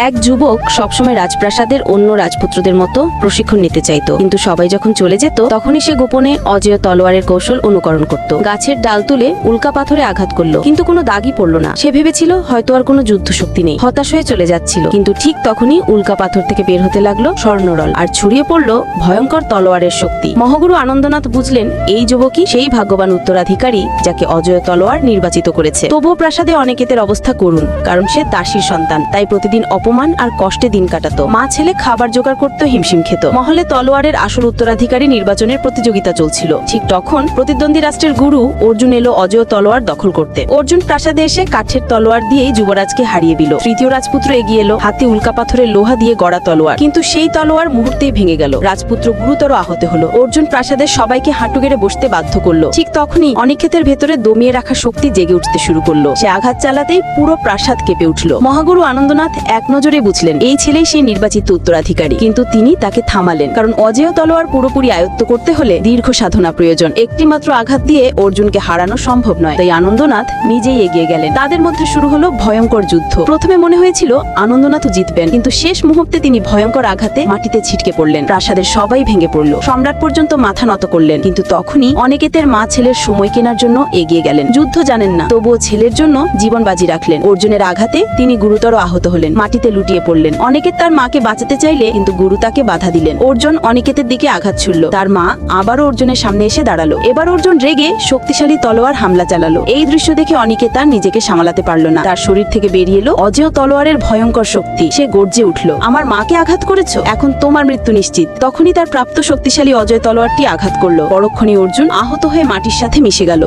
এক যুবক সবসময় রাজপ্রাসাদের অন্য রাজপুত্রদের মতো প্রশিক্ষণ নিতে চাইতো, কিন্তু সবাই যখন চলে যেত তখনই সে গোপনে অজেয় তলোয়ারের কৌশল অনুকরণ করত। গাছের ডাল তুলে উল্কা পাথরে আঘাত করলো, কিন্তু কোনো দাগই পড়লো না। সে ভেবেছিল হয়তো আর কোনো যুদ্ধ শক্তি নেই, হতাশ হয়ে চলে যাচ্ছিল। কিন্তু ঠিক তখনই উল্কা পাথর থেকে বের হতে লাগলো স্বর্ণরল, আর ছড়িয়ে পড়লো ভয়ঙ্কর তলোয়ারের শক্তি। মহাগুরু আনন্দনাথ বুঝলেন এই যুবকই সেই ভাগ্যবান উত্তরাধিকারী যাকে অজেয় তলোয়ার নির্বাচিত করেছে। তবুও প্রাসাদে অনেকের অবস্থা করুন, কারণ সে দাসীর সন্তান, তাই প্রতিদিন অপমান আর কষ্টে দিন কাটাতো। মা ছেলে খাবার জোগাড় করতে হিমশিম খেত। মহলে তলোয়ারের আসল উত্তরাধিকারী নির্বাচনের প্রতিযোগিতা চলছিল। ঠিক তখন প্রতিদ্বন্দ্বী রাষ্ট্রের গুরু অর্জুন এলো অজেয় তলোয়ার দখল করতে। অর্জুন প্রাসাদে এসে কাঠের তলোয়ার দিয়েই যুবরাজকে হারিয়ে দিল। তৃতীয় রাজপুত্র এগিয়ে এলো, হাতে উল্কা পাথরের লোহা দিয়ে গড়া তলোয়ার, কিন্তু সেই তলোয়ার মুহূর্তেই ভেঙে গেল। রাজপুত্র গুরুতর আহত হলো। অর্জুন প্রাসাদের সবাইকে হাঁটু গেড়ে বসতে বাধ্য করলো। ঠিক তখনই অনিকেতের ভেতরে দমিয়ে রাখা শক্তি জেগে উঠতে শুরু করলো। সে আঘাত চালাতেই পুরো প্রাসাদ কেঁপে উঠল। মহাগুরু আনন্দনাথ এক নজরে বুঝলেন এই ছেলেই সেই নির্বাচিত উত্তরাধিকারী, কিন্তু তিনি তাকে থামালেন, কারণ অজেয় তলোয়ার পুরোপুরি আয়ত্ত করতে হলে দীর্ঘ সাধনা প্রয়োজন। একটি মাত্র আঘাত দিয়ে অর্জুনকে হারানো সম্ভব নয়, তাই আনন্দনাথ নিজেই এগিয়ে গেলেন। তাদের মধ্যে শুরু হলো ভয়ঙ্কর যুদ্ধ। প্রথমে মনে হয়েছিল আনন্দনাথ জিতবেন, কিন্তু শেষ মুহূর্তে তিনি ভয়ঙ্কর আঘাতে মাটিতে ছিটকে পড়লেন। প্রাসাদের সবাই ভেঙে পড়ল। সম্রাট পর্যন্ত মাথা নত করলেন, কিন্তু তখনই অনিকেতের মা ছেলের সময় কেনার জন্য এগিয়ে গেলেন। যুদ্ধ জানেন না, তবুও ছেলের জন্য জীবন বাজি রাখলেন। অর্জুনের আঘাতে তিনি গুরুতর আহত হলেন, মাটিতে লুটিয়ে পড়লেন। অনিকেত তার মাকে বাঁচাতে চাইলে কিন্তু গুরু তাকে বাধা দিলেন। অর্জুন অনিকেতের দিকে আঘাত ছুড়ল। তার মা আবারও অর্জুনের সামনে এসে দাঁড়ালো। এবার অর্জুন রেগে শক্তিশালী তলোয়ার হামলা চালালো। এই দৃশ্য দেখে অনিকেত আর নিজেকে সামলাতে পারল না। তার শরীর থেকে বেরিয়ে এলো অজেয় তলোয়ারের ভয়ঙ্কর শক্তি। সে গর্জে উঠল, আমার মাকে আঘাত করেছো, এখন তোমার মৃত্যু নিশ্চিত। তখনই তার প্রাপ্ত শক্তিশালী অজেয় তলোয়ারটি আঘাত করলো। পরক্ষণে অর্জুন আহত হয়ে মাটির সাথে মিশে গেল।